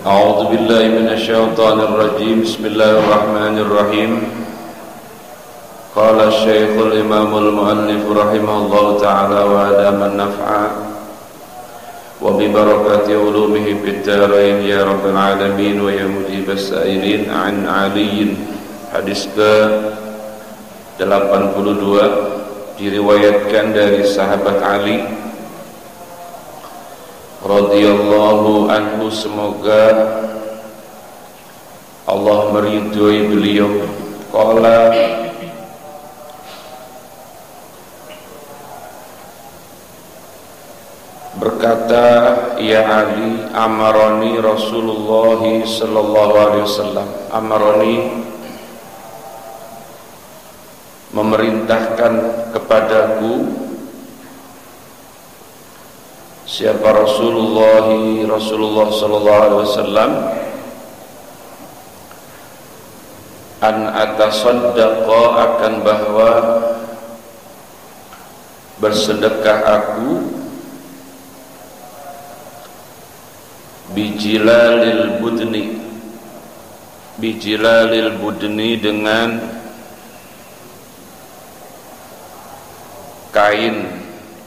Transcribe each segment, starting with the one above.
أعوذ بالله من الشيطان الرجيم بسم الله الرحمن الرحيم قال الشيخ الإمام المؤلف رحمه الله تعالى وأدام النفع وببركة علومه في الدارين يا رب العالمين ويا مجيب السائلين عن علي hadis ke-82 diriwayatkan dari sahabat Ali radhiyallahu anhu, semoga Allah meridhoi beliau. Qala berkata, ya Ali, amaroni Rasulullah sallallahu alaihi wasallam, amaroni memerintahkan kepadaku. Siapa Rasulullah sallallahu alaihi wasallam? An atasaddaqa, akan bahwa bersedekah aku bijilalil budni dengan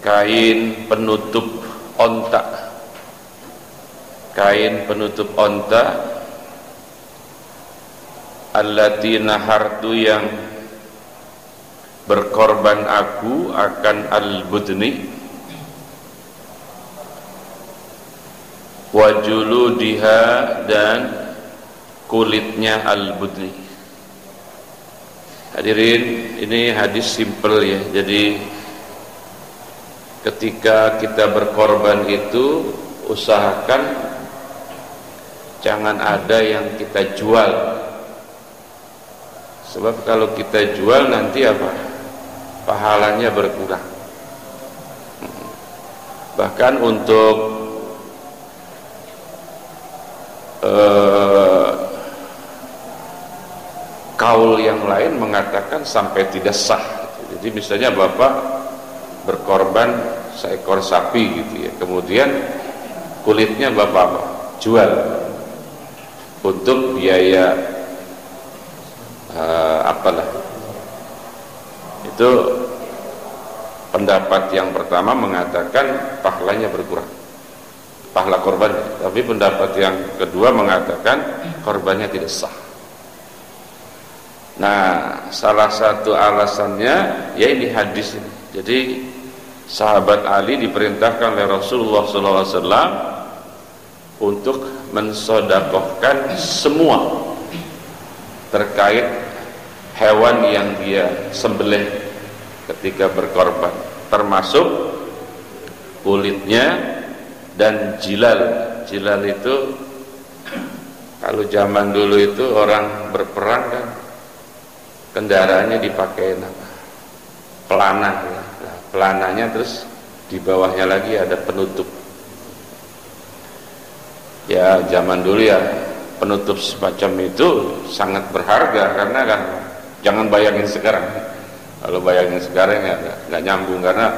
kain penutup onta, kain penutup onta, allati nahartu, yang berkorban aku akan al-budni, wa juludiha, dan kulitnya al-budni. Hadirin, ini hadis simple ya. Jadi ketika kita berkorban itu usahakan jangan ada yang kita jual, sebab kalau kita jual nanti apa? Pahalanya berkurang. Bahkan untuk kaul yang lain mengatakan sampai tidak sah. Jadi misalnya bapak berkorban seekor sapi gitu ya, kemudian kulitnya bapak jual untuk biaya apalah, itu pendapat yang pertama mengatakan pahalanya berkurang, pahala korban. Tapi pendapat yang kedua mengatakan korbannya tidak sah. Nah, salah satu alasannya ya ini hadis ini. Jadi sahabat Ali diperintahkan oleh Rasulullah SAW untuk mensedekahkan semua terkait hewan yang dia sembelih ketika berkorban, termasuk kulitnya dan jilal. Jilal itu kalau zaman dulu itu orang berperang kan kendaraannya dipakai pelana ya. Nah, pelananya terus di bawahnya lagi ada penutup. Ya zaman dulu ya penutup semacam itu sangat berharga, karena kan jangan bayangin sekarang. Kalau bayangin sekarang ya nggak nyambung, karena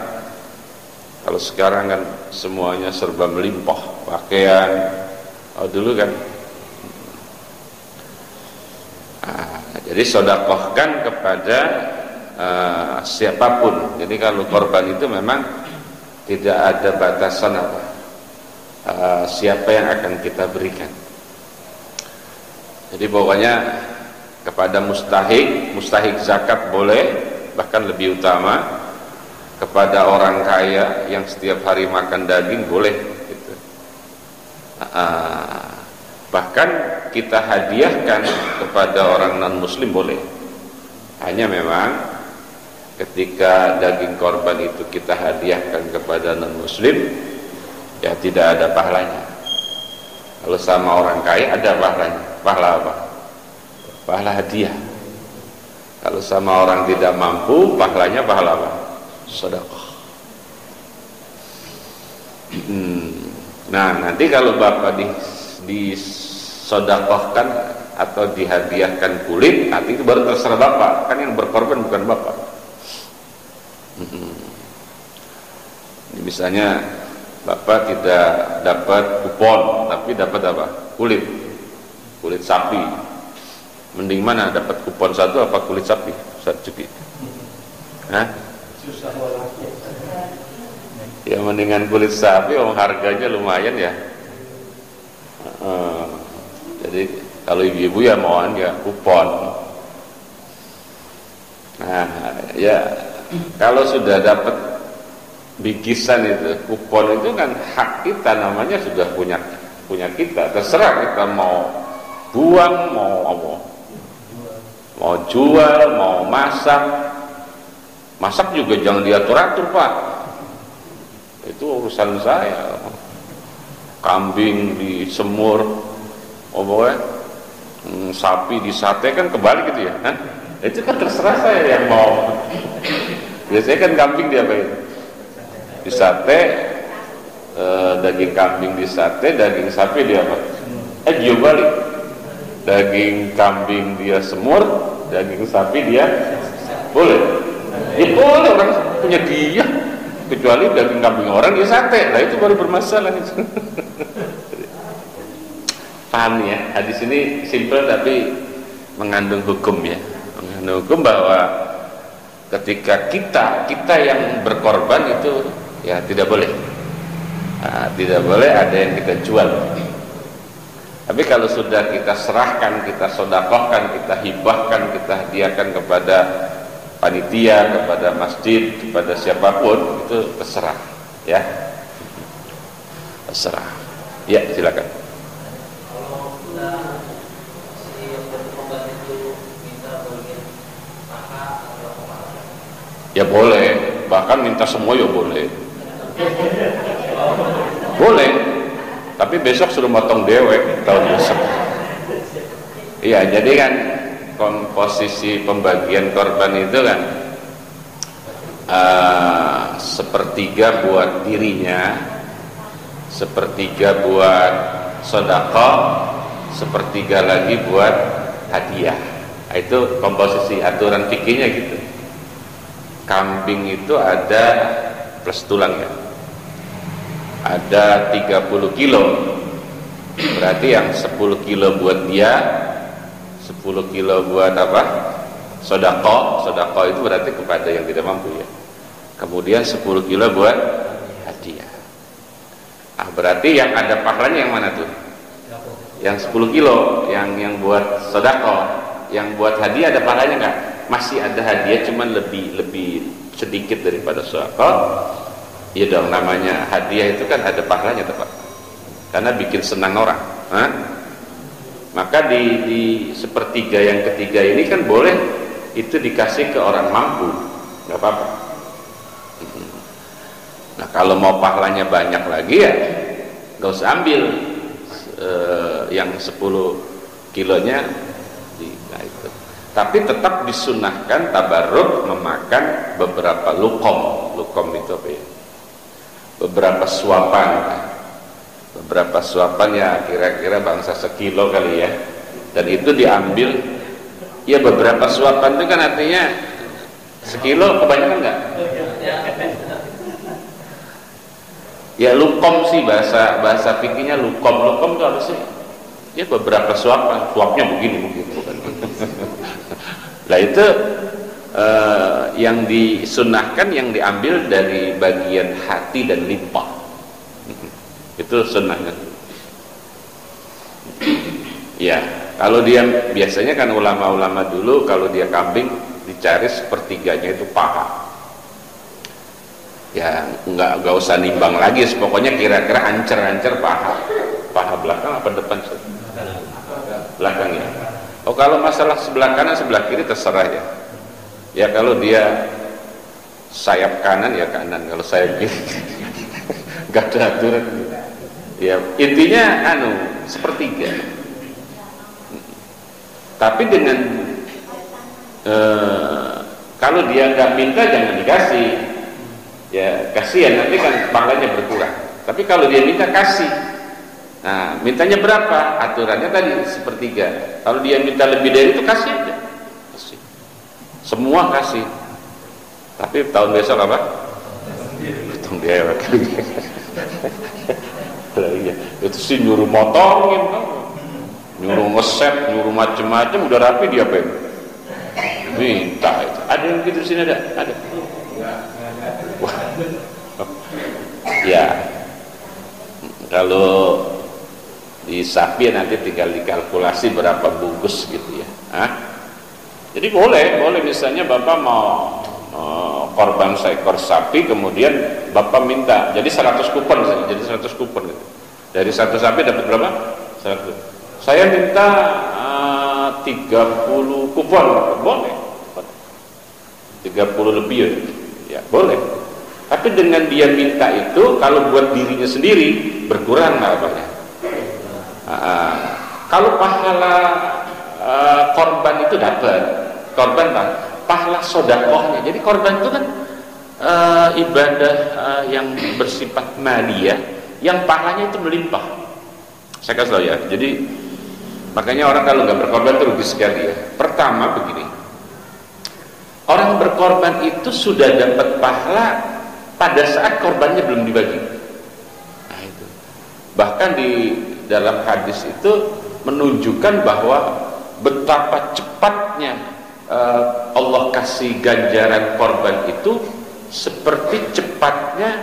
kalau sekarang kan semuanya serba melimpah pakaian. Oh dulu kan. Jadi sedekahkan kepada siapapun. Jadi kalau korban itu memang tidak ada batasan apa siapa yang akan kita berikan. Jadi pokoknya kepada mustahik zakat boleh, bahkan lebih utama kepada orang kaya yang setiap hari makan daging boleh gitu. Bahkan kita hadiahkan kepada orang non muslim boleh. Hanya memang ketika daging korban itu kita hadiahkan kepada non muslim, ya tidak ada pahalanya. Kalau sama orang kaya ada pahalanya. Pahala apa? Pahala hadiah. Kalau sama orang tidak mampu, pahalanya pahala apa? Sedekah. Nah, nanti kalau bapak disedekahkan atau dihadiahkan kulit, nanti itu baru terserah bapak. Kan yang berkorban bukan bapak. Misalnya Bapak tidak dapat kupon, tapi dapat apa? Kulit sapi. Mending mana, dapat kupon satu apa kulit sapi? Ustaz Cuki? Hah? Ya mendingan kulit sapi, harganya lumayan ya. Jadi kalau ibu-ibu ya mohon ya kupon. Nah ya kalau sudah dapat bikisan itu, kupon itu kan hak kita, namanya sudah punya kita. Terserah kita mau buang, mau jual, mau masak juga jangan diatur-atur Pak, itu urusan saya. Kambing disemur, sapi disate kan kebalik gitu ya, kan? Itu kan terserah saya yang mau. Biasanya kan kambing diapain? Disate, daging kambing disate, daging sapi dia apa? Dia balik. Daging kambing dia semur, daging sapi dia boleh. Ya boleh, orang punya dia. Kecuali daging kambing orang dia sate, lah itu baru bermasalah itu. Paham ya? Hadis ini simpel tapi mengandung hukum ya. Mengandung hukum bahwa ketika kita yang berkorban itu ya tidak boleh. Tidak boleh ada yang kita jual. Tapi kalau sudah kita serahkan, kita sedekahkan, kita hibahkan, kita hadiahkan kepada panitia, kepada masjid, kepada siapapun, itu terserah ya. Terserah. Ya, silakan. Kalau sudah si yang berkorban itu minta bagian paha atau apa? Ya boleh, bahkan minta semua ya boleh. Boleh. Tapi besok suruh motong dewek tahun besok. Iya, jadi kan komposisi pembagian korban itu kan sepertiga buat dirinya, sepertiga buat sedekah, sepertiga lagi buat hadiah. Itu komposisi aturan fikihnya gitu. Kambing itu ada plus tulang ya, ada 30 kilo, berarti yang 10 kilo buat dia, 10 kilo buat apa? Sedekah itu berarti kepada yang tidak mampu ya. Kemudian 10 kilo buat hadiah. Berarti yang ada pahalanya yang mana tuh? Yang 10 kilo, yang buat sedekah. Yang buat hadiah ada pahalanya enggak? Masih ada hadiah, cuman lebih sedikit daripada sedekah. Ya dong, namanya hadiah itu kan ada pahalanya Pak, karena bikin senang orang. Maka di sepertiga yang ketiga ini kan boleh itu dikasih ke orang mampu, nggak apa-apa. Nah kalau mau pahalanya banyak lagi ya nggak usah ambil yang 10 kilonya nah itu. Tapi tetap disunahkan tabarruk memakan beberapa lukom itu apa ya? Beberapa suapan ya kira-kira bangsa sekilo kali ya, dan itu diambil ya beberapa suapan itu kan artinya sekilo kebanyakan enggak? Ya lukom sih bahasa fikihnya lukom itu apa sih? Ya beberapa suapnya begini bukan. Lah itu yang disunahkan yang diambil dari bagian hati dan limpa. Itu sunnahnya. Ya, kalau dia biasanya kan ulama-ulama dulu kalau dia kambing dicari sepertiganya itu paha. Ya nggak usah nimbang lagi, pokoknya kira-kira ancer paha belakang apa depan? Belakang ya. Oh kalau masalah sebelah kanan sebelah kiri terserah ya. Ya kalau dia sayap kanan ya kanan, kalau sayap kiri nggak ada aturan. Ya intinya sepertiga. Tapi dengan kalau dia nggak minta jangan dikasih. Ya kasihan nanti kan pahalanya berkurang. Tapi kalau dia minta kasih. Nah mintanya berapa? Aturannya tadi sepertiga. Kalau dia minta lebih dari itu kasih aja. Kasih. Semua kasih. Tapi tahun besok apa? Potong dewek. Iya, itu sih nyuruh motongin, nyuruh ngeset, nyuruh macem-macem, udah rapi dia pengen minta itu. Ada yang gitu di sini ada? Ada. Wah. Ya, kalau di sapi nanti tinggal dikalkulasi berapa bungkus gitu ya. Jadi boleh misalnya bapak mau korban seekor sapi, kemudian bapak minta jadi 100 kupon saja, jadi 100 kupon gitu. Dari satu sapi dapat berapa? 100. Saya minta 30 kupon, boleh. 30 lebih ya boleh. Tapi dengan dia minta itu, kalau buat dirinya sendiri berkurang apanya? Kalau pahala korban itu dapat, korban pahala sodakohnya. Jadi korban itu kan ibadah yang bersifat maliyah, yang pahalanya itu melimpah. Saya kasih tahu ya. Jadi makanya orang kalau nggak berkorban itu rugi sekali ya. Pertama begini, orang berkorban itu sudah dapat pahala pada saat korbannya belum dibagi. Nah, itu. Bahkan di dalam hadis itu menunjukkan bahwa betapa cepatnya Allah kasih ganjaran korban itu seperti cepatnya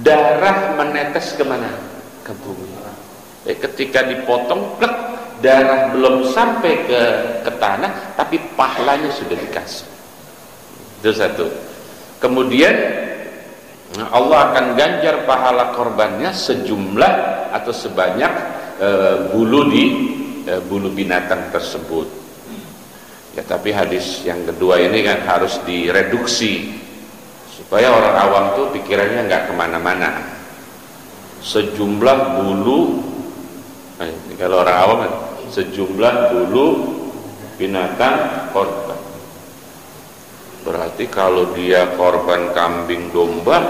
darah menetes kemana? Ke bumi. Ketika dipotong, plek, darah belum sampai ke tanah, tapi pahalanya sudah dikasih. Itu satu. Kemudian Allah akan ganjar pahala korbannya sejumlah atau sebanyak bulu binatang tersebut. Ya, tapi hadis yang kedua ini kan harus direduksi supaya orang awam tuh pikirannya nggak kemana-mana. Sejumlah bulu, kalau orang awam sejumlah bulu binatang korban. Berarti kalau dia korban kambing domba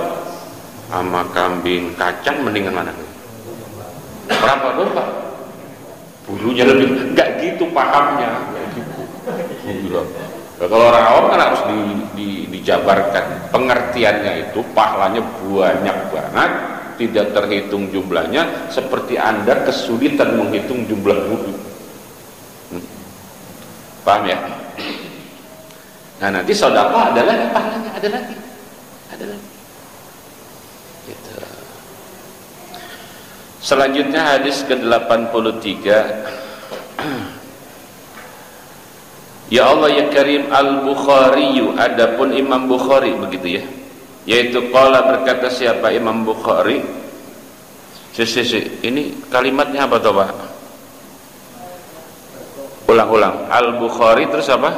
sama kambing kacang, mendingan mana? Berapa domba? Bulunya lebih, nggak gitu pahamnya. Nah, kalau orang awam kan harus dijabarkan pengertiannya itu, pahalanya banyak banget, tidak terhitung jumlahnya, seperti Anda kesulitan menghitung jumlah bulu. Paham ya? Nah, nanti sedekah ada lagi pahalanya, ada lagi. Gitu. Selanjutnya hadis ke-83. Ya Allah ya Karim, Al-Bukhari, adapun Imam Bukhari begitu ya. Yaitu qala, berkata siapa Imam Bukhari? Ini kalimatnya apa tuh, Pak? Ulang-ulang. Al-Bukhari terus apa?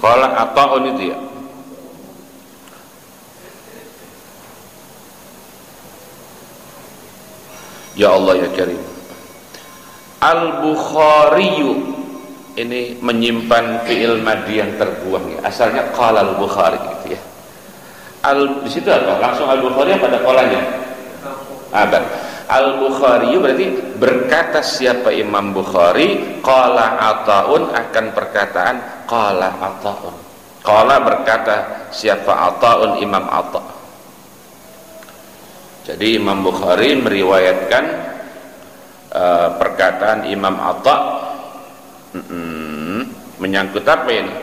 Qala ata'un itu ya. Ya Allah ya Karim. Al-Bukhari ini menyimpan fi'il madhi yang terbuang ya. Asalnya qala al-Bukhari gitu ya. Di situ apa? Langsung al-Bukhari apa ada qalanya? Al-Bukhari berarti berkata siapa Imam Bukhari, qala ata'un, akan perkataan qala ata'un. Qala berkata siapa ata'un, Imam Ata'. Jadi Imam Bukhari meriwayatkan perkataan Imam Ata'. Menyangkut apa ini?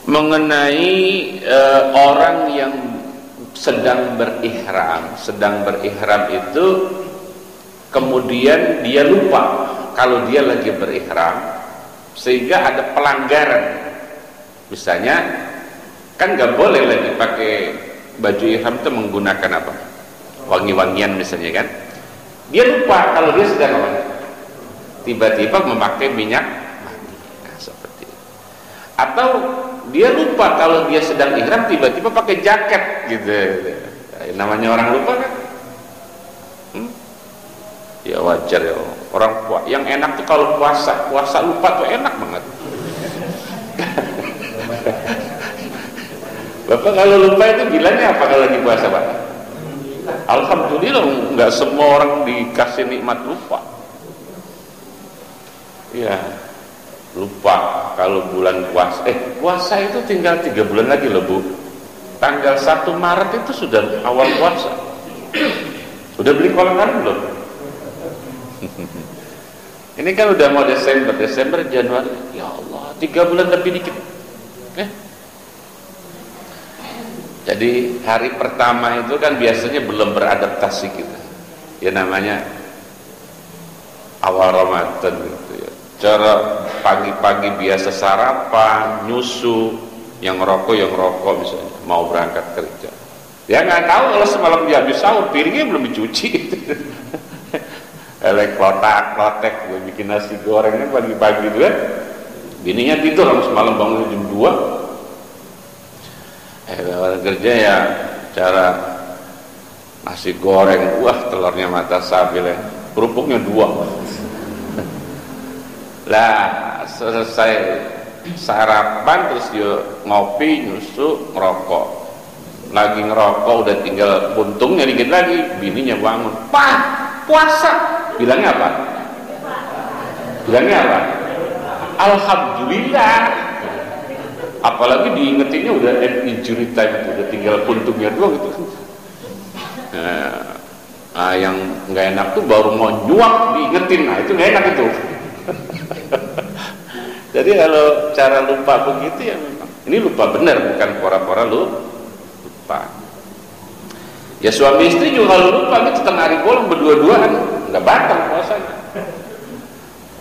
Mengenai orang yang sedang berihram itu kemudian dia lupa kalau dia lagi berihram, sehingga ada pelanggaran. Misalnya kan nggak boleh lagi pakai baju ihram itu menggunakan apa? Wangi-wangian misalnya kan. Dia lupa kalau dia sedang apa? Tiba-tiba memakai minyak mandi. Nah, seperti itu. Atau dia lupa kalau dia sedang ihram tiba-tiba pakai jaket gitu. Namanya orang lupa kan? Ya wajar ya. Orang yang enak tuh kalau puasa lupa tuh enak banget. Bapak kalau lupa itu bilangnya apa kalau lagi puasa, Pak? Alhamdulillah nggak semua orang dikasih nikmat lupa. Ya, lupa kalau bulan puasa. Puasa itu tinggal 3 bulan lagi loh Bu. Tanggal 1 Maret itu sudah awal puasa. Sudah beli kolang-kaling belum? Ini kan udah mau Desember, Januari. Ya Allah, 3 bulan lebih dikit. Jadi hari pertama itu kan biasanya belum beradaptasi kita. Ya namanya awal Ramadan gitu ya. Cara pagi-pagi biasa sarapan, nyusu, yang ngerokok misalnya, mau berangkat kerja. Ya nggak tahu kalau semalam dia habis sahur, piringnya belum dicuci. Klotek, gue bikin nasi gorengnya pagi-pagi itu kan. Bininya tidur, lalu semalam bangun jam 2. Orang kerja ya cara nasi goreng, wah telurnya mata sapi lah, kerupuknya 2. Lah selesai sarapan terus dia ngopi, nyusu, ngerokok. Lagi ngerokok udah tinggal puntungnya dikit lagi, bininya bangun, "Pak, puasa." Bilangnya apa? Alhamdulillah. Apalagi diingetinnya udah injury time itu, udah tinggal puntungnya doang gitu. Yang nggak enak tuh baru mau nyuap diingetin, itu nggak enak itu. Jadi kalau cara lupa begitu ya memang ini lupa benar, bukan pora-pora lupa. Ya suami istri juga kalau lupa gitu tengah hari bolong berdua-duaan nggak batal puasanya.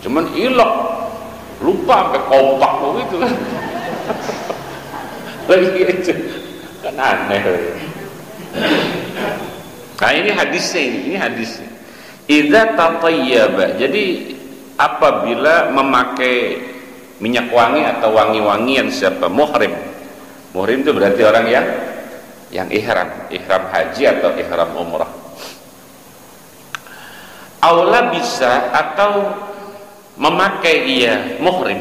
Cuman ilok lupa sampai kompak begitu kan. Lagi gitu kan aneh. Nah ini hadisnya. Idza tatayyaba, jadi apabila memakai minyak wangi atau wangi-wangian siapa muhrim itu berarti orang yang ihram haji atau ihram umrah. Aula bisa atau memakai muhrim.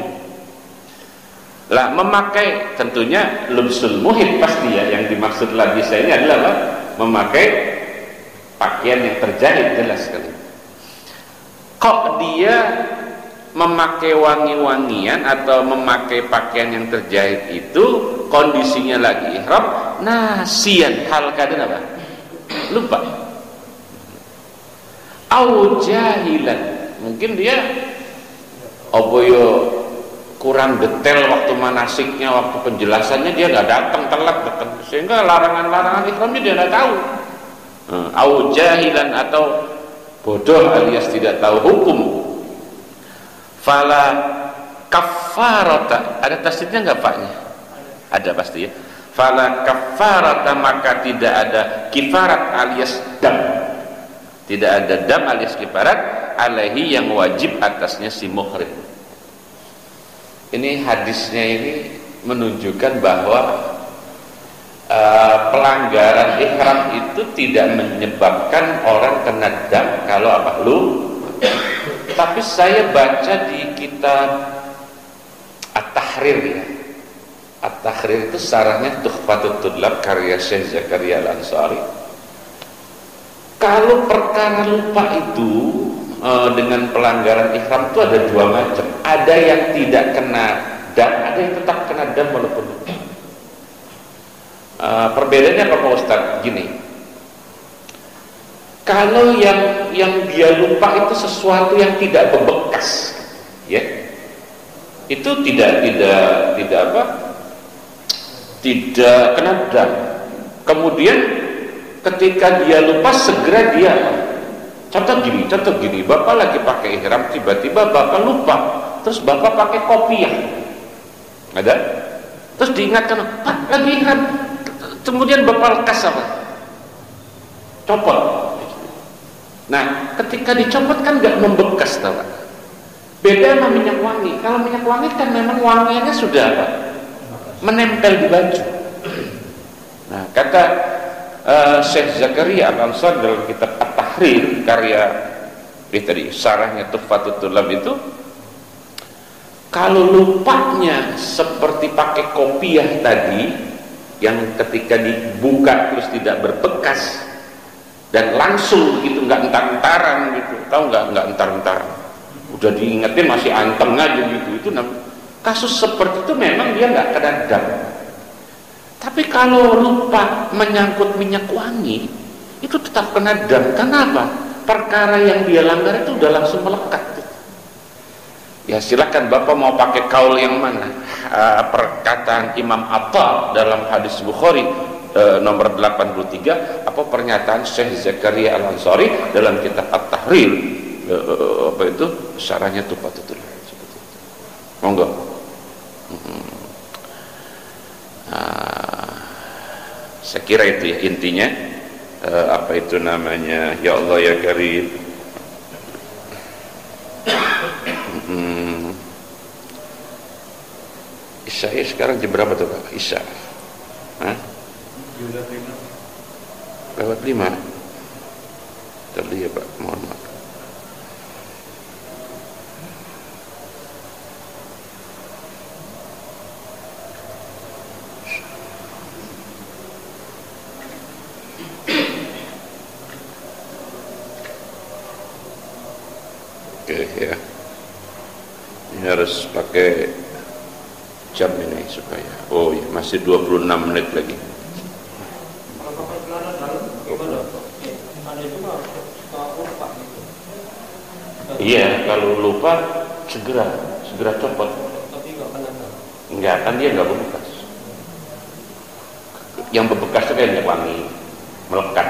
Lah memakai tentunya lubsul muhim pasti ya, yang dimaksud labisa ini adalah apa? Memakai pakaian yang terjahit, jelas sekali. Kok dia memakai wangi-wangian atau memakai pakaian yang terjahit itu kondisinya lagi ihram, nasian, hal keadaan apa? Lupa. Au jahilan, mungkin dia kurang detail waktu manasiknya, waktu penjelasannya dia nggak datang, telat datang, sehingga larangan-larangan ihramnya dia nggak tahu. Au jahilan atau bodoh alias tidak tahu hukum. Fala kafarata, ada tasdidnya nggak paknya? Ada pasti ya. Fala kafarata, maka tidak ada kifarat alias dam. Tidak ada dam alias kifarat alaihi yang wajib atasnya si muhrim. Ini hadisnya ini menunjukkan bahwa pelanggaran ihram itu tidak menyebabkan orang kena dam kalau apa? Tapi saya baca di kitab At-Tahrir ya. At-Tahrir itu sarahnya Tuhfatul Tullab karya Syekh Zakaria Al-Ansari. Kalau perkara lupa itu dengan pelanggaran ihram itu ada 2 macam. Ada yang tidak kena dam, ada yang tetap kena dam walaupun lupa. Perbedaannya apa Ustaz? Gini, kalau yang dia lupa itu sesuatu yang tidak berbekas, ya, itu tidak kena dam. Kemudian ketika dia lupa segera dia contoh gini, Bapak lagi pakai ihram, tiba-tiba Bapak lupa, terus Bapak pakai kopiah, ada, terus diingatkan, Pak lagi ihram, kemudian Bapak lekas apa? Copot. Nah, ketika dicopot kan nggak membekas, tahu? Beda sama minyak wangi. Kalau minyak wangi kan memang wangiannya sudah apa? Menempel di baju. Nah, kata Syekh Zakaria Al-Ansari dalam kitab At-Tahrir karya tadi sarahnya Tuhfatul Tullab itu, kalau lupanya seperti pakai kopiah tadi yang ketika dibuka terus tidak berbekas, dan langsung begitu, nggak entar-entaran gitu, tahu nggak entar-entaran, udah diingetin masih anteng aja gitu. Itu kasus seperti itu memang dia nggak kena dam. Tapi kalau lupa menyangkut minyak wangi, itu tetap kena dam. Kenapa? Perkara yang dia langgar itu udah langsung melekat. Ya silakan Bapak mau pakai kaul yang mana? Perkataan Imam Atta dalam hadis Bukhari nomor 83, apa pernyataan Syekh Zakaria Al-Ansari dalam kitab At-Tahrir, apa itu syarahnya Tuhfatul seperti itu. Monggo. Saya kira itu ya intinya. Apa itu namanya, ya Allah ya Karim. Isya sekarang jam berapa tuh Pak? Isya lewat 5 tadi ya Pak, mohon maaf. Oke ya, ini harus pakai jam ini supaya, oh ya masih 26 menit lagi. Kalau pakai celana dalam gimana? Ada juga suka lupa gitu. Iya, kalau lupa segera copot. Tapi nggak kena dam. Enggak, kan dia nggak bebekas. Yang bebekas itu kayak wangi, melekat.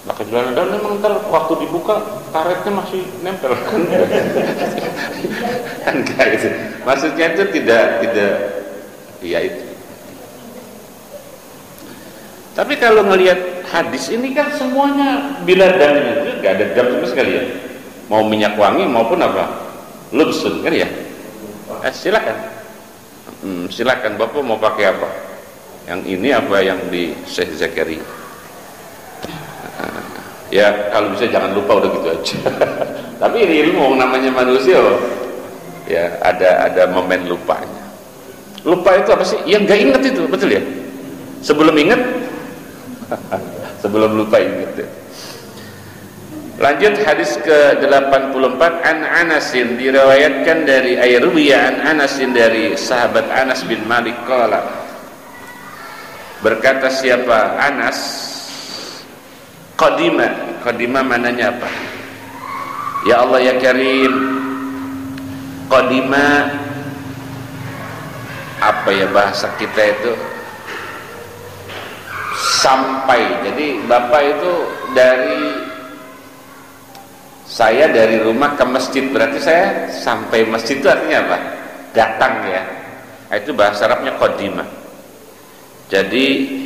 Pakai celana dalam memang ntar waktu dibuka karetnya masih nempel kan? Kan kayak gitu. Maksudnya itu tidak ya itu. Tapi kalau ngelihat hadis ini kan semuanya bila dam itu nggak ada dam sama sekali ya. Mau minyak wangi maupun apa, lubsun kan ya. Silakan. Silakan Bapak mau pakai apa? Yang ini apa yang di Syekh Zakaria? Ya kalau bisa jangan lupa, udah gitu aja. Tapi ini ilmu namanya manusia loh. Ya ada momen lupanya. Lupa itu apa sih? Yang nggak inget itu, betul ya? Sebelum inget, sebelum lupa inget. Lanjut hadis ke-84, an Anasin, diriwayatkan dari Ayrubiyah an Anasin, dari sahabat Anas bin Malik qala, berkata siapa Anas, Qadima mananya apa? Ya Allah ya Karim, Qadima apa ya bahasa kita itu, sampai. Jadi Bapak itu saya dari rumah ke masjid, berarti saya sampai masjid itu artinya apa? Datang ya. Itu bahasa Arabnya Qadima. Jadi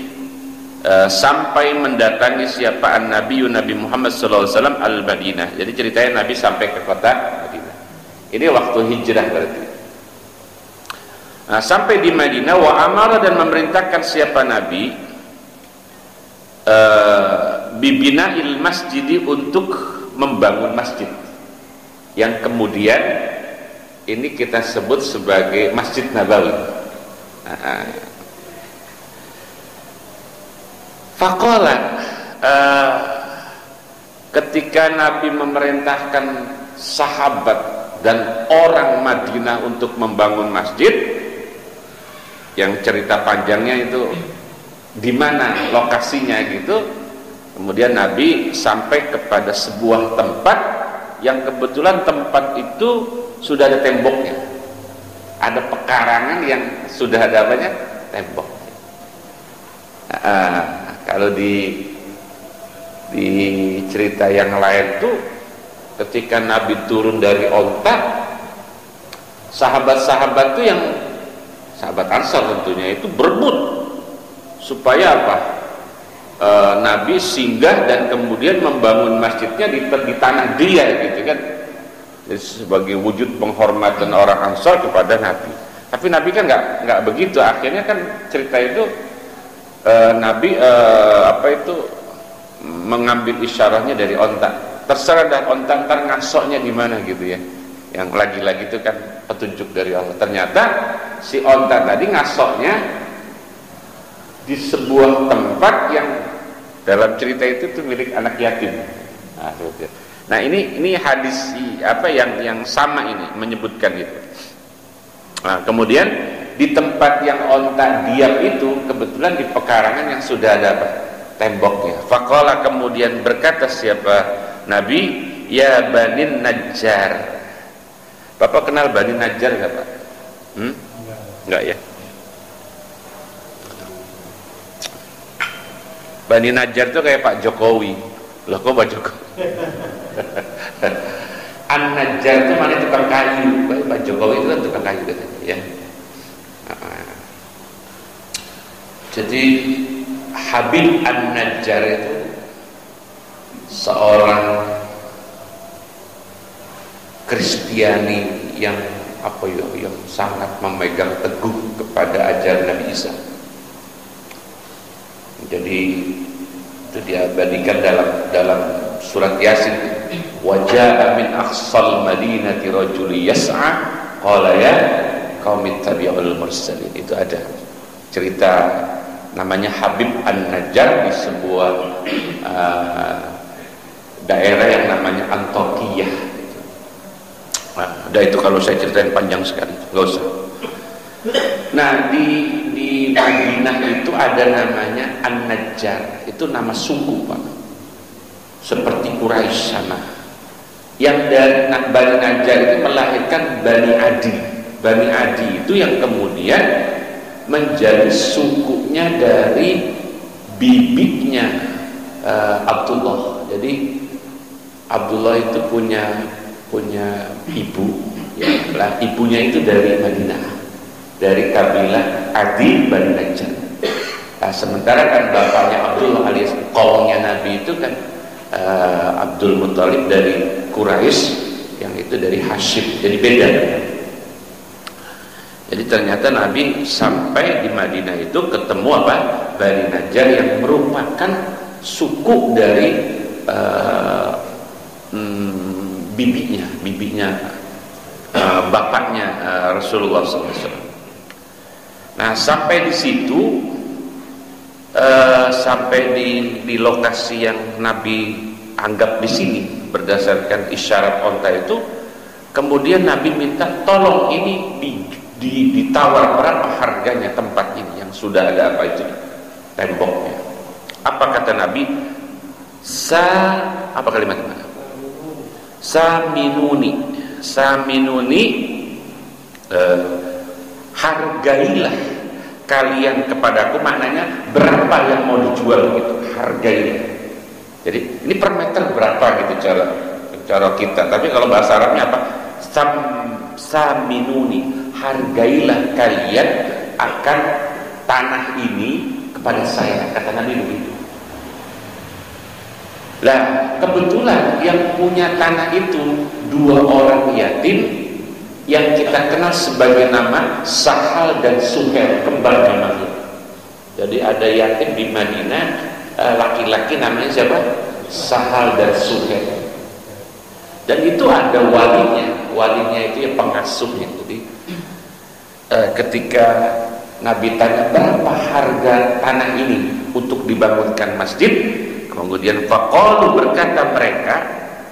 sampai mendatangi siapa Nabi Muhammad SAW al-Madinah. Jadi ceritanya Nabi sampai ke kota Madinah. Ini waktu hijrah berarti. Nah, sampai di Madinah, wa amara, dan memerintahkan siapa Nabi bibina'il masjidi, untuk membangun masjid yang kemudian ini kita sebut sebagai Masjid Nabawi. Faqala, ketika Nabi memerintahkan sahabat dan orang Madinah untuk membangun masjid, yang cerita panjangnya itu di mana lokasinya gitu, kemudian Nabi sampai kepada sebuah tempat yang kebetulan tempat itu sudah ada temboknya, ada pekarangan yang sudah ada apanya, tembok. Kalau di cerita yang lain tuh, ketika Nabi turun dari onta, sahabat-sahabat tuh yang sahabat Ansar tentunya itu berebut supaya apa? Nabi singgah dan kemudian membangun masjidnya di tanah dia gitu kan. Jadi sebagai wujud penghormatan orang Ansar kepada Nabi. Tapi Nabi kan nggak begitu. Akhirnya kan cerita itu Nabi mengambil isyarahnya dari onta. Terserah dah onta ntar ngasoknya di mana gitu ya. Yang lagi-lagi itu kan petunjuk dari Allah. Ternyata si onta tadi ngasoknya di sebuah tempat yang Dalam cerita itu tuh milik anak yatim. Nah, ini hadis apa yang sama ini menyebutkan itu. Nah, kemudian di tempat yang onta diam itu kebetulan di pekarangan yang sudah ada apa? Temboknya. Faqala, kemudian berkata siapa Nabi, ya Bani Najjar. Bapak kenal Bani Najjar enggak, Pak? Enggak ya. Bani Najjar itu kayak Pak Jokowi. Loh, kok Pak Jokowi? An-Najjar itu mana tukang kayu. Pak Jokowi itu kan tukang kayu katanya, ya. Jadi Habib An-Najjar itu seorang Kristiani yang yang sangat memegang teguh kepada ajaran Nabi Isa. Jadi itu diabadikan dalam surat Yasin, wajaa min aqsal madinati rajuli yas'a qala ya qaumi tabi'ul mursalin. Itu ada cerita namanya Habib An-Najjar di sebuah daerah yang namanya Antokiyah. Nah, udah itu kalau saya ceritain panjang sekali, nggak usah. Nah, di Madinah itu ada namanya An-Najjar, itu nama suku, Pak. Seperti Quraisy sama. Yang dari Bani Najjar itu melahirkan Bani Adi. Bani Adi itu yang kemudian menjadi sukunya dari bibiknya Abdullah. Jadi Abdullah itu punya ibu, ya, ibunya itu dari Madinah, dari kabilah Adi Bani Najjar. Nah, sementara kan bapaknya Abdullah alias kaumnya Nabi itu kan Abdul Muthalib dari Quraisy, yang itu dari Hashim, jadi beda. Jadi ternyata Nabi sampai di Madinah itu ketemu apa? Bani Najjar yang merupakan suku dari bibinya bapaknya Rasulullah SAW. Nah, sampai di situ sampai di lokasi yang Nabi anggap di sini berdasarkan isyarat onta itu, kemudian Nabi minta tolong ini ditawar berapa harganya tempat ini yang sudah ada apa itu temboknya. Apa kata Nabi? Apa kalimatnya? Saminuni, hargailah kalian kepadaku, maknanya berapa yang mau dijual gitu, hargailah. Jadi ini per meter berapa gitu cara kita, tapi kalau bahasa Arabnya apa? Saminuni, hargailah kalian akan tanah ini kepada saya, kata Nabi begitu. Lah, kebetulan yang punya tanah itu dua orang yatim yang kita kenal sebagai nama Sahal dan Suhail, kembarnya Nabi. Jadi ada yatim di Madinah, laki-laki namanya siapa? Sahal dan Suhail. Dan itu ada walinya itu ya pengasuhnya. Jadi ketika Nabi tanya berapa harga tanah ini untuk dibangunkan masjid, kemudian faqalu, berkata mereka,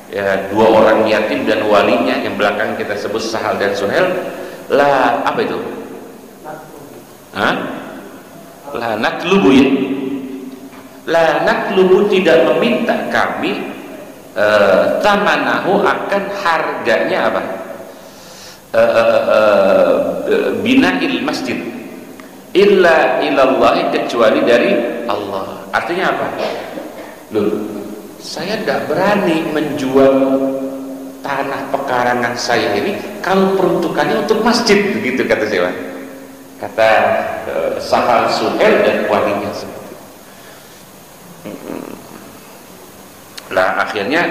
ya, dua orang yatim dan walinya yang belakang kita sebut Sahal dan Suhail, lah apa itu? La naklubu, ya. La naklubu, tidak meminta kami tamanahu, akan harganya apa? Bina'il masjid illa ilallahi, kecuali dari Allah. Artinya apa? Loh, saya tidak berani menjual tanah pekarangan saya ini kalau peruntukannya untuk masjid, begitu kata siapa? Kata Sahal, Suhail dan walinya seperti itu. Lah akhirnya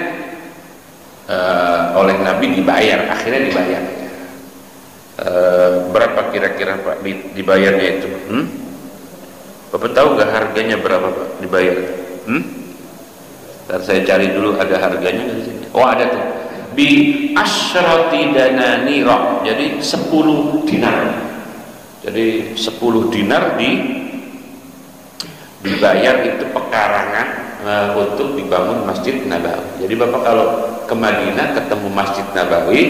oleh Nabi dibayar, akhirnya dibayar. Berapa kira-kira Pak dibayarnya itu? Bapak tahu nggak harganya berapa Pak dibayar? Ntar saya cari dulu ada harganya di sini. Oh, ada tuh. Bi asyrati dananira. Jadi 10 dinar. Jadi 10 dinar dibayar itu pekarangan untuk dibangun Masjid Nabawi. Jadi Bapak kalau ke Madinah ketemu Masjid Nabawi,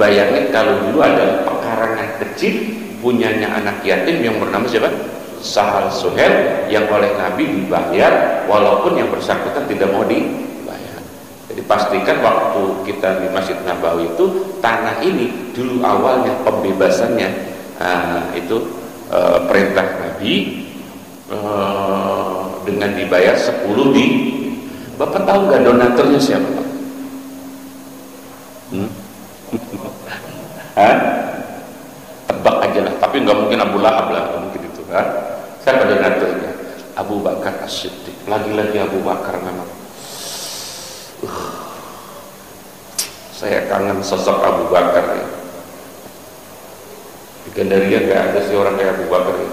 bayangin kalau dulu ada pekarangan kecil punyanya anak yatim yang bernama siapa? Sahal Suhail, yang oleh Nabi dibayar walaupun yang bersangkutan tidak mau dibayar. Jadi pastikan waktu kita di Masjid Nabawi itu tanah ini dulu awalnya pembebasannya itu perintah Nabi dengan dibayar 10 di. Bapak tahu nggak donaturnya siapa Pak? Tebak aja lah, tapi nggak mungkin Abu Lahab lah, nggak mungkin itu kan? Siapa donaturnya? Abu Bakar As-Siddiq. Lagi-lagi Abu Bakar memang. Saya kangen sosok Abu Bakar ya. Di Gandaria nggak ada sih orang kayak Abu Bakar ya.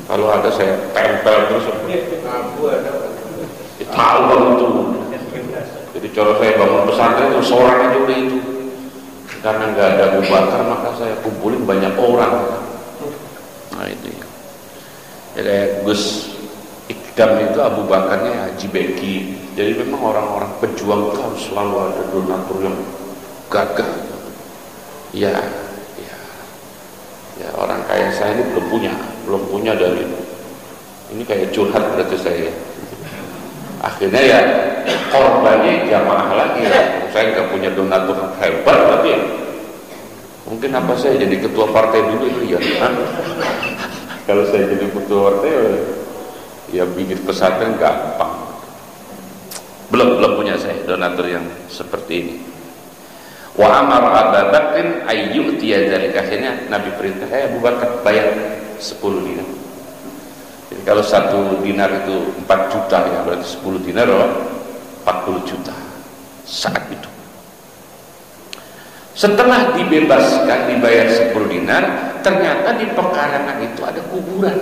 Kalau ada saya tempel terus. Tahu banget tuh. Jadi cara saya bangun pesantren itu seorang aja udah itu. Karena nggak ada Abu Bakar maka saya kumpulin banyak orang. Nah itu ya. Jadi Gus Ikdam itu Abu Bakarnya Haji Beki. Jadi memang orang-orang pejuang itu harus selalu ada donatur yang gagah. Ya orang kaya saya ini belum punya dari ini kayak curhat berarti saya. Akhirnya ya korbannya jamaah lagi ya. Saya nggak punya donatur hebat berarti ya. Mungkin apa saya jadi ketua partai dulu itu ya. Kalau saya jadi ketua partai ya bikin pesantren gampang. Belum punya saya donatur yang seperti ini. Wa amara Abu Bakrin ayyu'tiya dzalika, akhirnya Nabi perintah Abu Bakar bayar 10 dinar. Jadi kalau 1 dinar itu 4 juta ya, berarti 10 dinar 40 juta saat itu. Setelah dibebaskan dibayar 10 dinar, ternyata di pekarangan itu ada kuburan.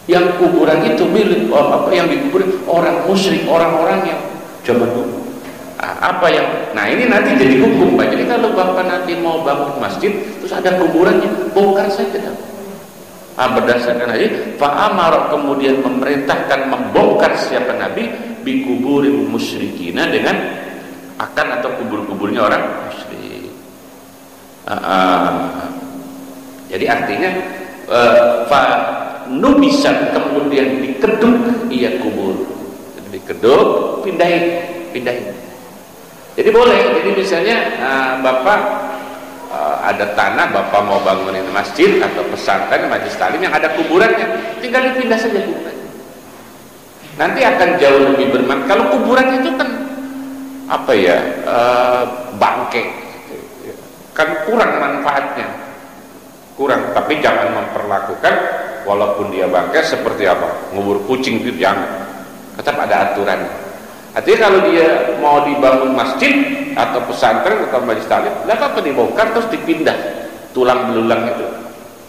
Yang kuburan itu milik yang dikuburin orang musyrik, orang-orang yang zaman dulu. Nah ini nanti jadi hukum Pak. Jadi kalau Bapak nanti mau bangun masjid terus ada kuburannya, bongkar saja. Berdasarkan hadis, fa'amara kemudian memerintahkan membongkar siapa Nabi bikuburil musyrikina dengan akan atau kubur-kuburnya orang musyrik. Jadi artinya nubisan kemudian dikeduk ia kubur. Dikeduk, pindahin. Jadi boleh, jadi misalnya Bapak ada tanah, Bapak mau bangunin masjid atau pesantren, majelis taklim yang ada kuburannya, tinggal dipindah saja kuburannya. Nanti akan jauh lebih bermanfaat. Kalau kuburan itu kan bangke, kan kurang manfaatnya, kurang. Tapi jangan memperlakukan walaupun dia bangke seperti ngubur kucing itu jangan. Tetap ada aturan. Artinya kalau dia mau dibangun masjid atau pesantren atau majelis taklim, lah apa dibongkar terus dipindah tulang belulang itu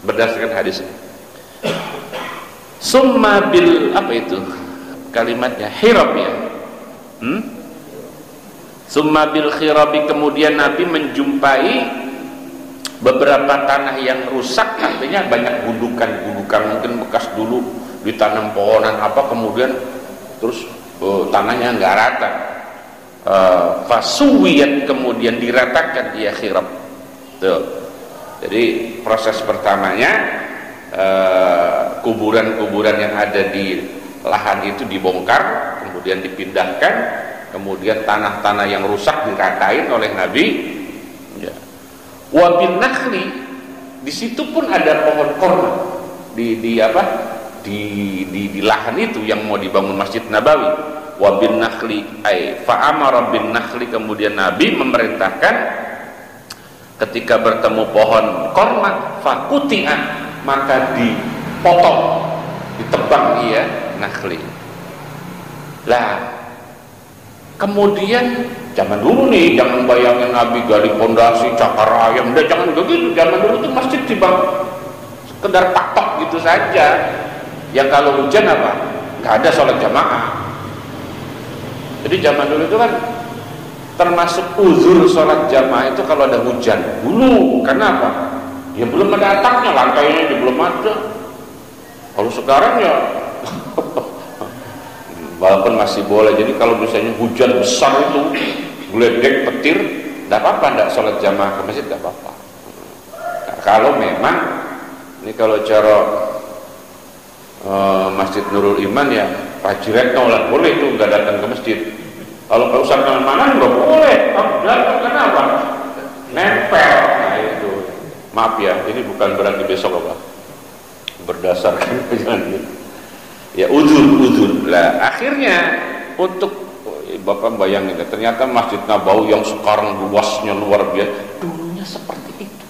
berdasarkan hadis. Summa bil kalimatnya hirab ya. Summa bil khirabi, kemudian Nabi menjumpai beberapa tanah yang rusak, artinya banyak gundukan mungkin bekas dulu ditanam pohonan kemudian terus tanahnya nggak rata, fasuwiyat kemudian diratakan dia khirab. Tuh. Jadi proses pertamanya kuburan-kuburan yang ada di lahan itu dibongkar, kemudian dipindahkan, kemudian tanah-tanah yang rusak diratain oleh Nabi. Ya. Wabin nakhli, di situ pun ada pohon korma di lahan itu yang mau dibangun Masjid Nabawi. Wabin nakhli fa'amara bin nakhli, kemudian Nabi memerintahkan ketika bertemu pohon korma fakuti'an, maka dipotong, ditebang nakhli. Lah kemudian zaman dulu nih, jangan bayangin Nabi gali pondasi cakar ayam, jangan begitu. Zaman dulu tuh masjid dibangun sekedar patok gitu saja. Yang kalau hujan nggak ada sholat jamaah. Jadi zaman dulu itu kan termasuk uzur sholat jamaah itu kalau ada hujan dulu. Karena apa? Ya belum ada atapnya, lantainya belum ada. Kalau sekarang ya walaupun masih boleh. Jadi kalau misalnya hujan besar itu, geledek, petir, tidak apa-apa, tidak sholat jamaah ke masjid, tidak apa-apa. Nah, kalau memang ini kalau cara Masjid Nurul Iman ya Pajiret nolak, boleh itu nggak datang ke masjid. Kalau Pak Ustaz mana nggak boleh, kamu datang kenapa? Nempel. Nah itu, maaf ya, ini bukan berarti besok apa berdasarkan jangan ya uzur lah. Akhirnya untuk Bapak bayangin, ternyata Masjid Nabawi yang sekarang luasnya luar biasa, dulunya seperti itu.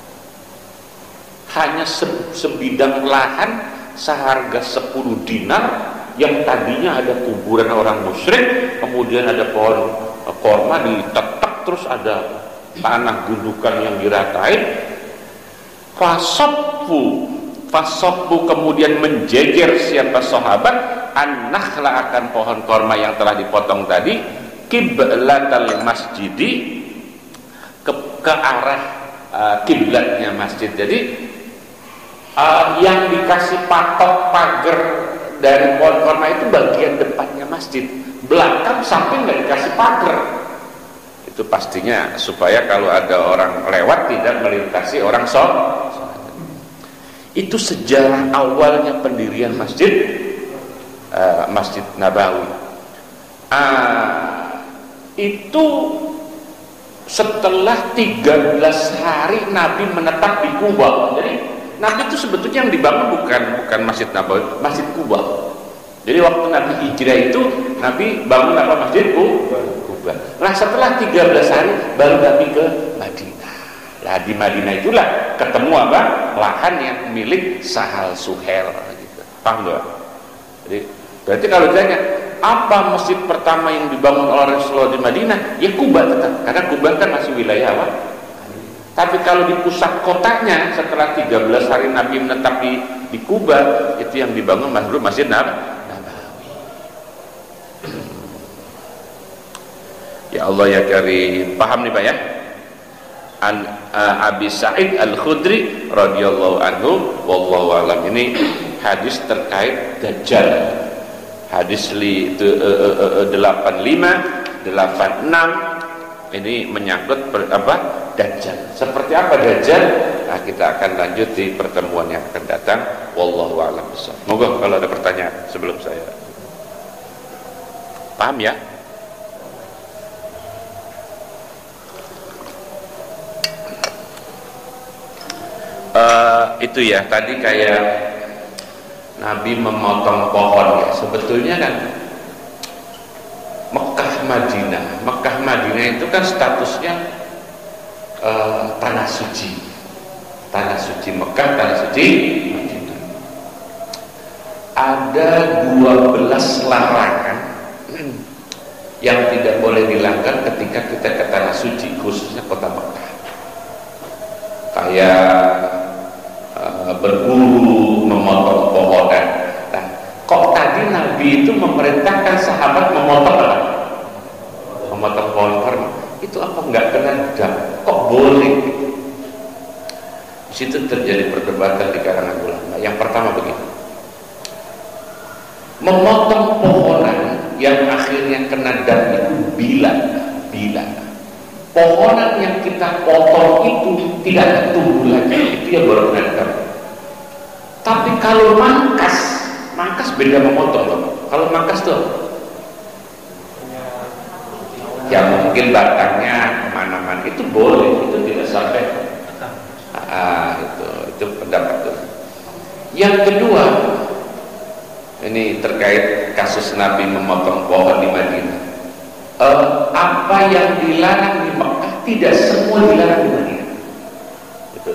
Hanya sebidang lahan seharga 10 dinar yang tadinya ada kuburan orang musyrik, kemudian ada pohon korma ditetak, terus ada tanah gundukan yang diratain. Fasabbu kemudian menjejer siapa sahabat an-nakhla akan pohon korma yang telah dipotong tadi, qiblatal masjidi ke arah kiblatnya masjid. Jadi yang dikasih patok pagar dari pohon korma itu bagian depannya masjid, belakang samping nggak dikasih pagar. Itu pastinya supaya kalau ada orang lewat tidak melintasi orang sholat. Itu sejarah awalnya pendirian masjid Masjid Nabawi. Itu setelah 13 hari Nabi menetap di Kuba. Jadi Nabi itu sebetulnya yang dibangun bukan Masjid Nabawi, Masjid Kuba. Jadi waktu Nabi hijrah itu Nabi bangun apa? Masjid Kuba. Nah setelah 13 hari baru Nabi ke Madinah. Nah di Madinah itulah ketemu apa? Lahan yang milik Sahal Suhail gitu. Paham nggak? Jadi berarti kalau ditanya apa masjid pertama yang dibangun oleh Rasulullah di Madinah? Ya Kuba tetap, karena Kuba kan masih wilayah apa? Tapi kalau di pusat kotanya setelah 13 hari Nabi menetap di Kuba, itu yang dibangun Masjid Nabawi. Ya Allah ya Karim. Paham nih Pak ya? Abi Sa'id Al-Khudri radhiyallahu anhu, wallahu alam. Ini hadis terkait Dajjal. Hadis 85, 86 ini menyangkut Dajjal. Seperti apa Dajjal? Nah, kita akan lanjut di pertemuan yang akan datang. Wallahu a'lam bishawab. Moga kalau ada pertanyaan sebelum saya. Paham ya? Itu ya tadi kayak Nabi memotong pohon ya. Sebetulnya kan Mekah Madinah itu kan statusnya tanah suci Mekah, tanah suci Madinah. Ada 12 larangan yang tidak boleh dilanggar ketika kita ke tanah suci, khususnya kota Mekah. Kayak berburu, memotong pohonan. Nah, kok tadi Nabi itu memerintahkan sahabat memotong apa? Memotong pohon korma. Itu apa enggak kena dam? Kok boleh? Di situ terjadi perdebatan di kalangan ulama. Yang pertama begini, memotong pohonan yang akhirnya kena dam itu bila pohonan yang kita potong itu tidak tumbuh lagi, itu yang baru kena dam. Tapi kalau mangkas beda memotong. Kalau mangkas tuh yang mungkin batangnya kemana-mana itu boleh, itu tidak sampai itu pendapat tuh. Yang kedua, ini terkait kasus Nabi memotong pohon di Madinah. Apa yang dilarang di Mekah tidak semua dilarang di Madinah. Itu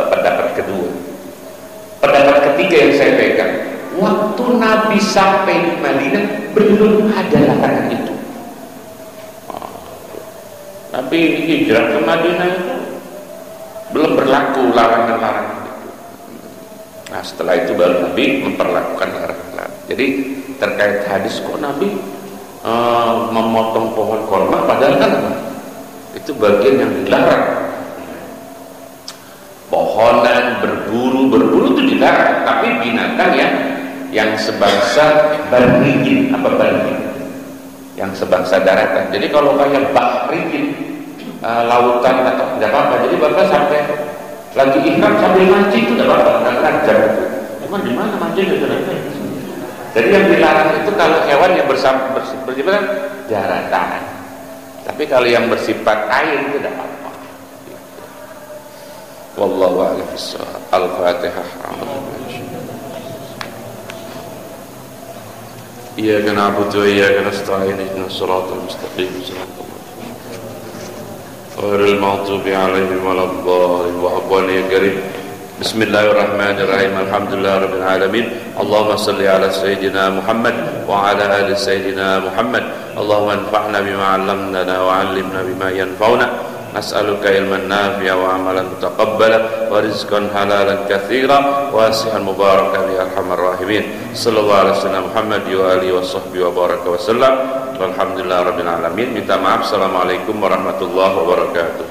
pendapat kedua. Pendapat ketiga yang saya pegang, waktu Nabi sampai di Madinah belum ada larangan itu. Nabi hijrah ke Madinah itu belum berlaku larangan-larangan itu. Nah setelah itu baru Nabi memperlakukan larangan-larangan. Jadi terkait hadis kok Nabi memotong pohon korma, padahal kan itu bagian yang dilarang. Pohonan, berburu itu dilarang, tapi binatang yang yang sebangsa barriyin, apa barriyin? Yang sebangsa daratan. Jadi kalau kayak bahriyin, lautan atau tidak apa-apa. Jadi Bapak sampai lagi ihram sambil mancing itu tidak apa-apa, nggak ngajar itu. Cuman di mana mancing itu nanti? Jadi yang dilarang itu kalau hewan yang bersifat daratan. Tapi kalau yang bersifat air itu tidak apa-apa. Wallahu a'lam bishawab. Al-Fatihah. Iyyaka na'budu wa iyyaka nasta'in ihdinas siratal mustaqim siratal ghairil maghdubi 'alaihim waladdallin ya karim. Bismillahirrahmanirrahim. Alhamdulillahirabbil alamin. Allahumma shalli ala sayyidina Muhammad wa ala ali sayyidina Muhammad. Allahumma anfa'na bima 'allamtana wa 'allimna bima yanfa'una. Nas'aluka ilman nafi'a wa amalan mutaqabbala wa rizqan halalan katsira wa wasi'an mubarakan ya arhamar rahimin. Sallallahu alaihi wasallam Muhammad wa alihi wa sahbihi wa baraka wa sallam. Walhamdulillahirabbil alamin. Minta maaf. Assalamualaikum warahmatullahi wabarakatuh.